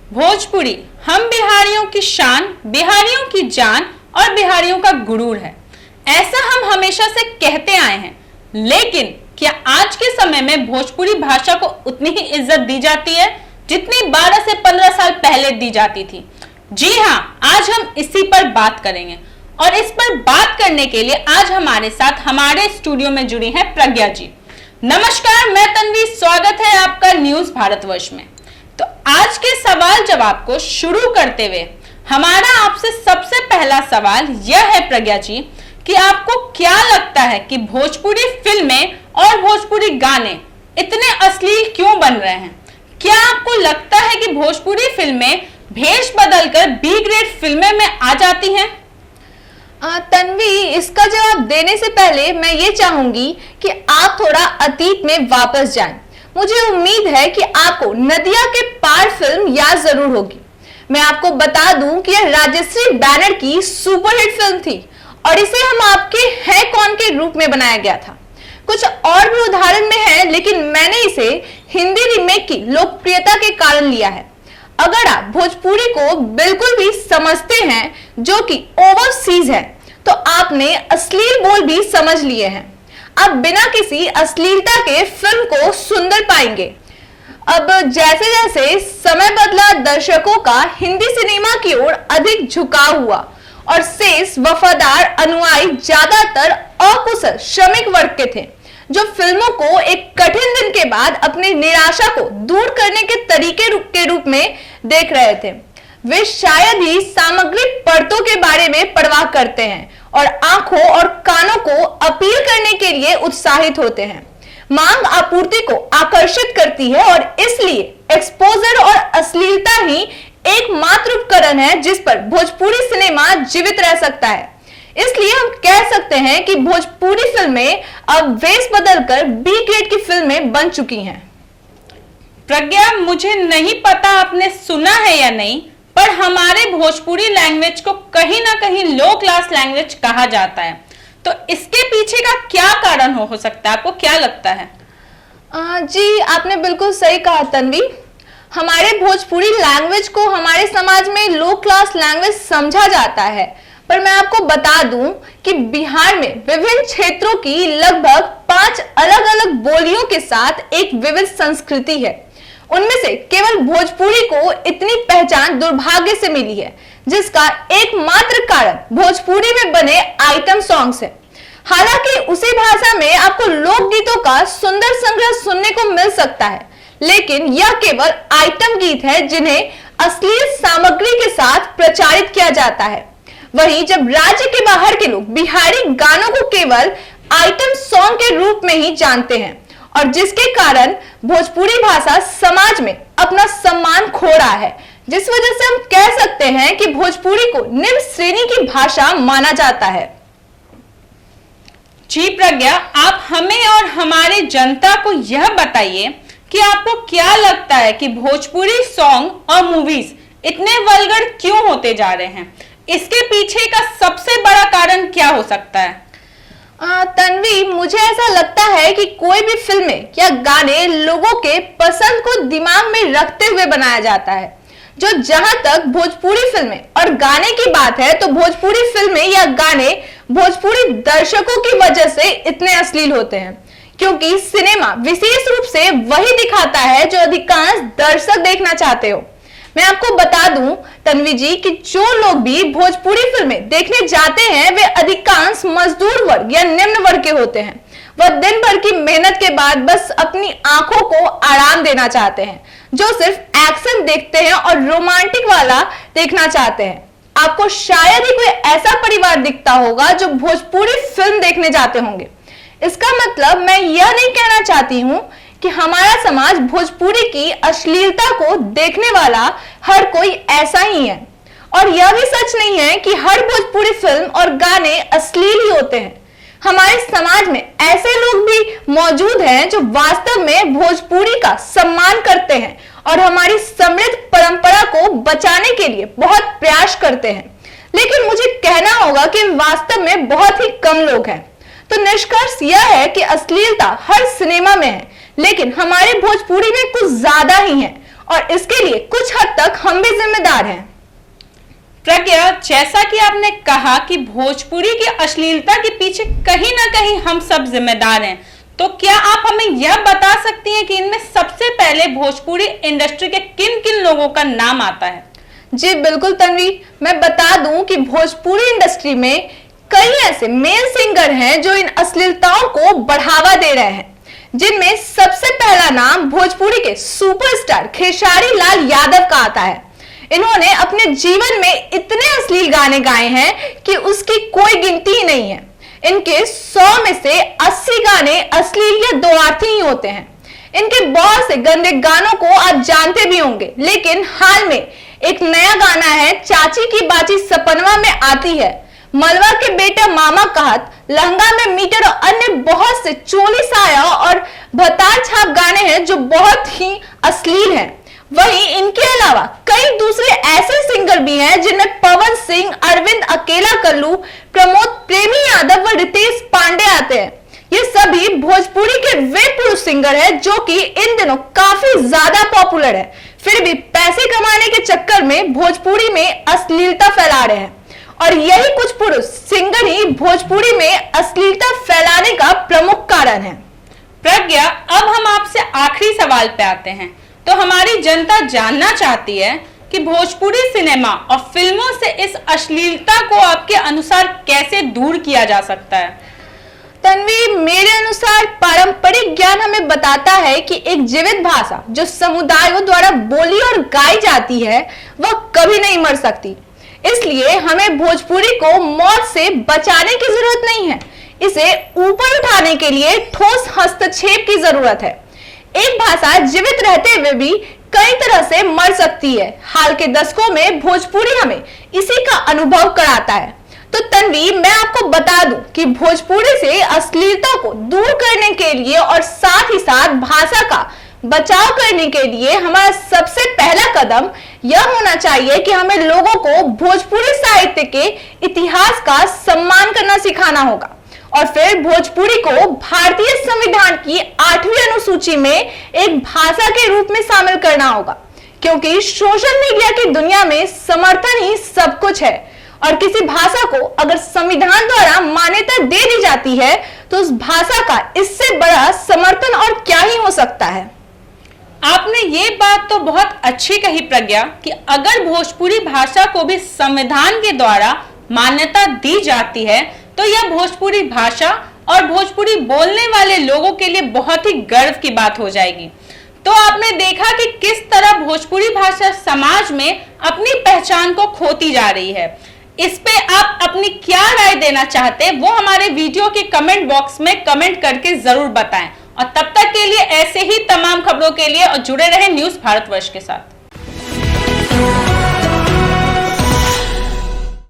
भोजपुरी हम बिहारियों की शान, बिहारियों की जान और बिहारियों का गुरूर है। ऐसा हम हमेशा से कहते आए हैं, लेकिन क्या आज के समय में भोजपुरी भाषा को उतनी ही इज्जत दी जाती है जितनी 12 से 15 साल पहले दी जाती थी? जी हाँ, आज हम इसी पर बात करेंगे और इस पर बात करने के लिए आज हमारे साथ हमारे स्टूडियो में जुड़ी हैं प्रज्ञा जी। नमस्कार, मैं तन्वी, स्वागत है आपका न्यूज भारतवर्ष में। तो आज के सवाल जवाब को शुरू करते हुए हमारा आपसे सबसे पहला सवाल यह है प्रज्ञा जी कि आपको क्या लगता है कि भोजपुरी फिल्में और भोजपुरी गाने इतने अश्लील क्यों बन रहे हैं? क्या आपको लगता है कि भोजपुरी फिल्में भेष बदलकर बी ग्रेड फिल्में में आ जाती हैं? तन्वी, इसका जवाब देने से पहले मैं ये चाहूंगी कि आप थोड़ा अतीत में वापस जाएं। मुझे उम्मीद है कि आपको नदिया के पार फिल्म याद जरूर होगी। मैं आपको बता दूं कि यह राजश्री बैनर की सुपरहिट फिल्म थी और इसे हम आपके हैं कौन के रूप में बनाया गया था। कुछ और भी उदाहरण में है, लेकिन मैंने इसे हिंदी रीमेक की लोकप्रियता के कारण लिया है। अगर आप भोजपुरी को बिल्कुल भी समझते हैं, जो कि ओवरसीज है, तो आपने अश्लील बोल भी समझ लिए हैं। आप बिना किसी अश्लीलता के फिल्म को सुंदर पाएंगे। अब जैसे जैसे समय बदला, दर्शकों का हिंदी सिनेमा की ओर अधिक झुकाव हुआ और शेष वफादार अनुयायी ज्यादातर अकुशल श्रमिक वर्ग के थे, जो फिल्मों को एक कठिन दिन के बाद अपनी निराशा को दूर करने के तरीके के रूप में देख रहे थे। वे शायद ही सामग्री परतों के बारे में परवाह करते हैं और आंखों और कानों को अपील करने के लिए उत्साहित होते हैं। मांग आपूर्ति को आकर्षित करती है और इसलिए एक्सपोजर और अश्लीलता ही एकमात्र उपकरण है जिस पर भोजपुरी सिनेमा जीवित रह सकता है। इसलिए हम कह सकते हैं कि भोजपुरी फिल्में अब वेश बदलकर बी ग्रेड की फिल्में बन चुकी हैं। प्रज्ञा, मुझे नहीं पता आपने सुना है या नहीं, पर हमारे भोजपुरी लैंग्वेज को कहीं ना कहीं लो क्लास लैंग्वेज कहा जाता है। तो इसके पीछे का क्या कारण हो सकता है? आपको क्या लगता है? जी, आपने बिल्कुल सही कहा तन्वी। हमारे भोजपुरी लैंग्वेज को हमारे समाज में लो क्लास लैंग्वेज समझा जाता है, पर मैं आपको बता दूं कि बिहार में विभिन्न क्षेत्रों की लगभग 5 अलग अलग बोलियों के साथ एक विविध संस्कृति है। उनमें से केवल भोजपुरी को इतनी पहचान दुर्भाग्य से मिली है, जिसका एकमात्र कारण भोजपुरी में बने आइटम सॉन्ग्स है। हालांकि उसी भाषा में आपको लोकगीतों का सुंदर संग्रह सुनने को मिल सकता है, लेकिन यह केवल आइटम गीत है जिन्हें अश्लील सामग्री के साथ प्रचारित किया जाता है। वहीं जब राज्य के बाहर के लोग बिहारी गानों को केवल आइटम सॉन्ग के रूप में ही जानते हैं, और जिसके कारण भोजपुरी भाषा समाज में अपना सम्मान खो रहा है, जिस वजह से हम कह सकते हैं कि भोजपुरी को निम्न श्रेणी की भाषा माना जाता है। जी प्रज्ञा, आप हमें और हमारी जनता को यह बताइए कि आपको क्या लगता है कि भोजपुरी सॉन्ग और मूवीज इतने वल्गर क्यों होते जा रहे हैं? इसके पीछे का सबसे बड़ा कारण क्या हो सकता है? तन्वी, मुझे ऐसा लगता है कि कोई भी फिल्में या गाने लोगों के पसंद को दिमाग में रखते हुए बनाया जाता है। जो जहां तक भोजपुरी फिल्में और गाने की बात है, तो भोजपुरी फिल्में या गाने भोजपुरी दर्शकों की वजह से इतने अश्लील होते हैं, क्योंकि सिनेमा विशेष रूप से वही दिखाता है जो अधिकांश दर्शक देखना चाहते हो। मैं आपको बता दूं तन्वी जी कि जो लोग भी भोजपुरी फिल्में देखने जाते हैं, वे अधिकांश मजदूर वर्ग या निम्न वर्ग के होते हैं। वह दिन भर की मेहनत के बाद बस अपनी आंखों को आराम देना चाहते हैं, जो सिर्फ एक्शन देखते हैं और रोमांटिक वाला देखना चाहते हैं। आपको शायद ही कोई ऐसा परिवार दिखता होगा जो भोजपुरी फिल्म देखने जाते होंगे। इसका मतलब मैं यह नहीं कहना चाहती हूं कि हमारा समाज भोजपुरी की अश्लीलता को देखने वाला हर कोई ऐसा ही है, और यह भी सच नहीं है कि हर भोजपुरी फिल्म और गाने अश्लील ही होते हैं। हमारे समाज में ऐसे लोग भी मौजूद हैं जो वास्तव में भोजपुरी का सम्मान करते हैं और हमारी समृद्ध परंपरा को बचाने के लिए बहुत प्रयास करते हैं, लेकिन मुझे कहना होगा कि वास्तव में बहुत ही कम लोग हैं। तो निष्कर्ष यह है कि अश्लीलता हर सिनेमा में है, लेकिन हमारे भोजपुरी में कुछ ज्यादा ही है, और इसके लिए कुछ हद तक हम भी जिम्मेदार हैं। प्रज्ञा, जैसा कि आपने कहा कि भोजपुरी की अश्लीलता के पीछे कहीं ना कहीं हम सब जिम्मेदार हैं, तो क्या आप हमें यह बता सकती हैं कि इनमें सबसे पहले भोजपुरी इंडस्ट्री के किन किन लोगों का नाम आता है? जी बिल्कुल तन्वी, मैं बता दूं कि भोजपुरी इंडस्ट्री में कई ऐसे मेल सिंगर हैं जो इन अश्लीलताओं को बढ़ावा दे रहे हैं, जिनमें सबसे पहला नाम भोजपुरी के सुपरस्टार खेसारी लाल यादव का आता है। इन्होंने अपने जीवन में इतने अश्लील गाने गाए हैं कि उसकी कोई गिनती ही नहीं है। इनके 100 में से 80 गाने अश्लील या द्वार्थी ही होते हैं। इनके बहुत से गंदे गानों को आप जानते भी होंगे, लेकिन हाल में एक नया गाना है चाची की बाची सपनवा में आती है, मलवा के बेटा मामा कहत, लहंगा में मीटर और अन्य बहुत से चोली साया और भतार छाप गाने हैं जो बहुत ही अश्लील हैं। वहीं इनके अलावा कई दूसरे ऐसे सिंगर भी हैं जिनमें पवन सिंह, अरविंद अकेला कल्लू, प्रमोद प्रेमी यादव व रितेश पांडे आते हैं। ये सभी भोजपुरी के वे पुरुष सिंगर हैं जो कि इन दिनों काफी ज्यादा पॉपुलर है, फिर भी पैसे कमाने के चक्कर में भोजपुरी में अश्लीलता फैला रहे हैं। और यही कुछ पुरुष सिंगर ही भोजपुरी में अश्लीलता फैलाने का प्रमुख कारण है। प्रज्ञा, अब हम आपसे आखिरी सवाल पे आते हैं। तो हमारी जनता जानना चाहती है कि भोजपुरी सिनेमा और फिल्मों से इस अश्लीलता को आपके अनुसार कैसे दूर किया जा सकता है? तन्वी, मेरे अनुसार पारंपरिक ज्ञान हमें बताता है कि एक जीवित भाषा जो समुदायों द्वारा बोली और गाई जाती है वह कभी नहीं मर सकती। इसलिए हमें भोजपुरी को मौत से बचाने की जरूरत नहीं है, इसे ऊपर उठाने के लिए ठोस हस्तक्षेप की जरूरत है। एक भाषा जीवित रहते हुए भी कई तरह से मर सकती है। हाल के दशकों में भोजपुरी हमें इसी का अनुभव कराता है। तो तन्वी, मैं आपको बता दूं कि भोजपुरी से अश्लीलता को दूर करने के लिए और साथ ही साथ भाषा का बचाव करने के लिए हमारा सबसे पहला कदम यह होना चाहिए कि हमें लोगों को भोजपुरी साहित्य के इतिहास का सम्मान करना सिखाना होगा और फिर भोजपुरी को भारतीय संविधान की 8वीं अनुसूची में एक भाषा के रूप में शामिल करना होगा, क्योंकि सोशल मीडिया की दुनिया में समर्थन ही सब कुछ है और किसी भाषा को अगर संविधान द्वारा मान्यता दे दी जाती है तो उस भाषा का इससे बड़ा समर्थन और क्या ही हो सकता है। आपने ये बात तो बहुत अच्छी कही प्रज्ञा कि अगर भोजपुरी भाषा को भी संविधान के द्वारा मान्यता दी जाती है तो यह भोजपुरी भाषा और भोजपुरी बोलने वाले लोगों के लिए बहुत ही गर्व की बात हो जाएगी। तो आपने देखा कि किस तरह भोजपुरी भाषा समाज में अपनी पहचान को खोती जा रही है। इस पे आप अपनी क्या राय देना चाहते हैं वो हमारे वीडियो के कमेंट बॉक्स में कमेंट करके जरूर बताएं। और तब तक के लिए ऐसे ही तमाम खबरों के लिए और जुड़े रहें न्यूज़ भारतवर्ष के साथ।